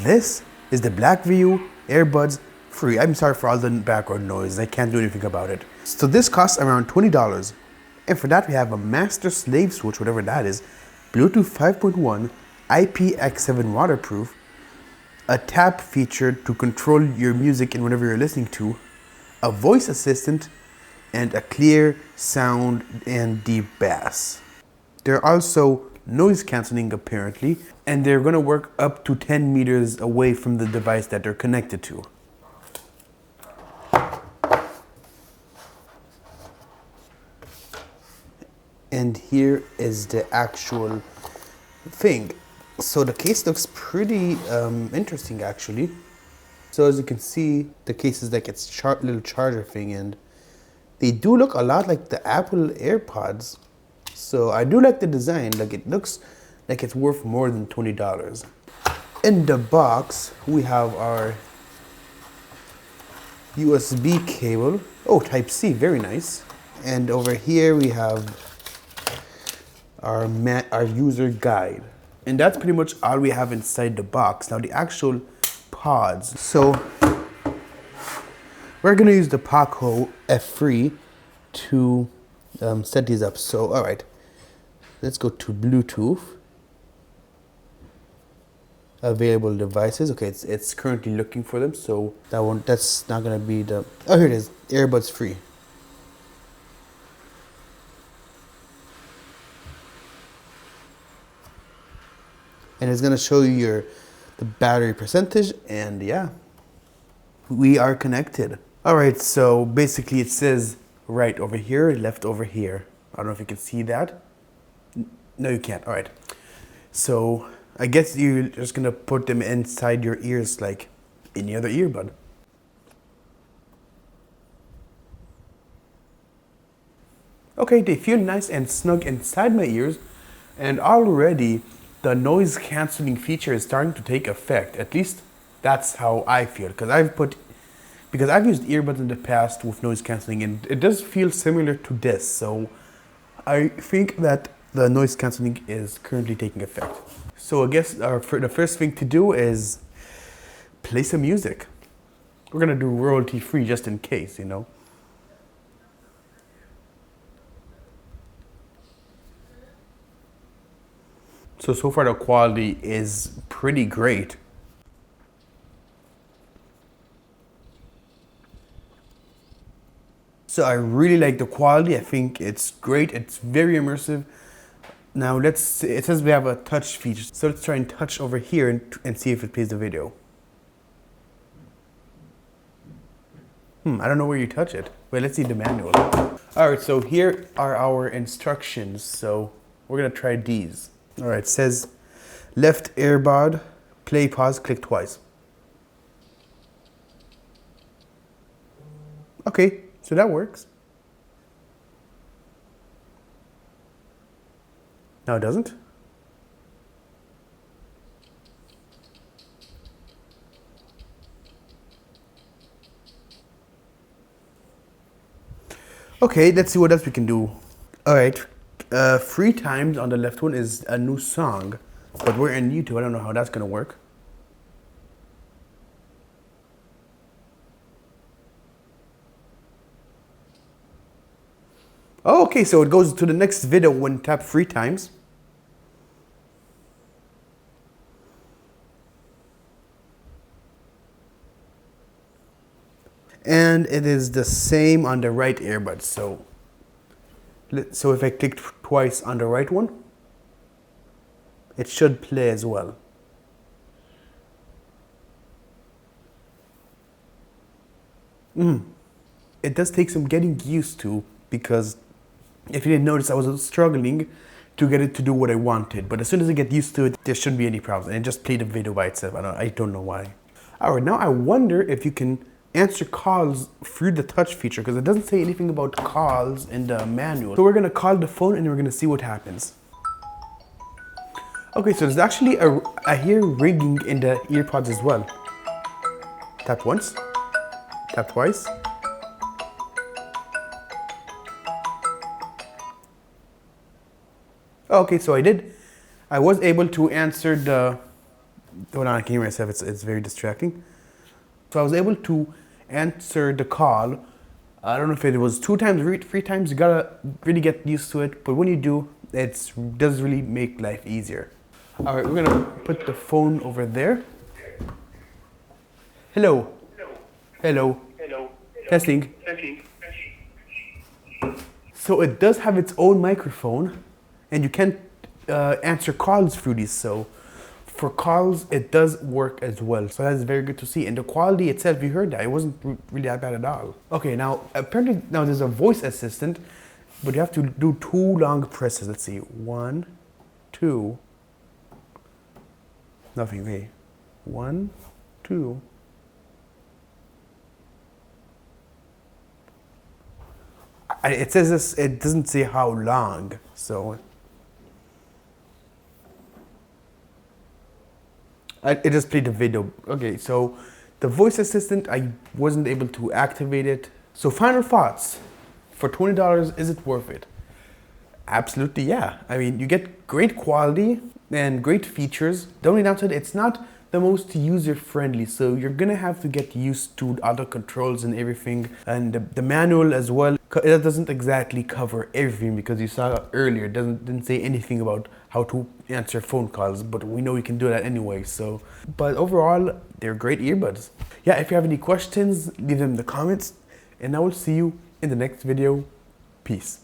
this is the Blackview Airbuds free. I'm sorry for all the background noise. I can't do anything about it. So this costs around $20. And for that we have a master slave switch, whatever that is, Bluetooth 5.1, IPX7 waterproof, a tap feature to control your music and whatever you're listening to, a voice assistant, and a clear sound and deep bass. They're also noise cancelling apparently, and they're going to work up to 10 meters away from the device that they're connected to. And here is the actual thing. So the case looks pretty interesting actually. So as you can see, the case is like its little charger thing, and they do look a lot like the Apple AirPods. So I do like the design. Like, it looks like it's worth more than $20. In the box, we have our USB cable. Oh, Type-C, very nice. And over here we have our user guide. And that's pretty much all we have inside the box. Now the actual pods. So we're gonna use the Paco F3 to set these up. So all right, let's go to Bluetooth. Available devices. Okay, it's currently looking for them. So that's not gonna be the. Oh, here it is. Airbuds free. And it's gonna show you the battery percentage, and yeah, we are connected. All right, so basically it says right over here, left over here. I don't know if you can see that. No, you can't. All right. So I guess you're just gonna put them inside your ears like any other earbud. Okay, they feel nice and snug inside my ears, and already the noise cancelling feature is starting to take effect. At least that's how I feel, because I've used earbuds in the past with noise cancelling, and it does feel similar to this. So I think that the noise cancelling is currently taking effect. So I guess the first thing to do is play some music. We're gonna do royalty free just in case, you know. So far the quality is pretty great. So I really like the quality. I think it's great. It's very immersive. Now it says we have a touch feature. So let's try and touch over here and see if it plays the video. I don't know where you touch it. Wait, let's see the manual. All right, so here are our instructions. So we're gonna try these. All right, it says left earbud, play, pause, click twice. Okay, so that works. No, it doesn't. Okay, let's see what else we can do. All right. 3 times on the left one is a new song, but we're in YouTube. I don't know how that's gonna work. Oh, okay, so it goes to the next video when tap 3 times. And it is the same on the right earbud. So if I click twice on the right one, it should play as well. It does take some getting used to, because if you didn't notice, I was struggling to get it to do what I wanted. But as soon as I get used to it, there shouldn't be any problems. And it just played the video by itself. I don't know why. All right, now I wonder if you can answer calls through the touch feature, because it doesn't say anything about calls in the manual. So we're gonna call the phone and we're gonna see what happens. Okay, so there's actually I hear ringing in the earpods as well. Tap once, tap twice. Okay, so I was able to answer the Hold on, I can hear myself. It's very distracting. So I was able to answer the call. I don't know if it was 2 times or 3 times. You gotta really get used to it. But when you do, it does really make life easier. All right, we're gonna put the phone over there. Hello. Hello. Hello. Testing. Testing. So it does have its own microphone, and you can answer calls through these. So for calls, it does work as well. So that's very good to see. And the quality itself, you heard that, it wasn't really that bad at all. Okay, now apparently now there's a voice assistant, but you have to do 2 long presses. Let's see, 1, 2. Nothing. Okay, 1, 2. It says this. It doesn't say how long. So it just played the video. Okay, so the voice assistant, I wasn't able to activate it. So final thoughts. For $20, is it worth it? Absolutely, yeah. I mean, you get great quality and great features. The only downside, it's not the most user-friendly, so you're gonna have to get used to other controls and everything. And the manual as well, it doesn't exactly cover everything, because you saw earlier, it didn't say anything about how to answer phone calls, but we know you can do that anyway. So, but overall, they're great earbuds. Yeah, if you have any questions, leave them in the comments, and I will see you in the next video. Peace.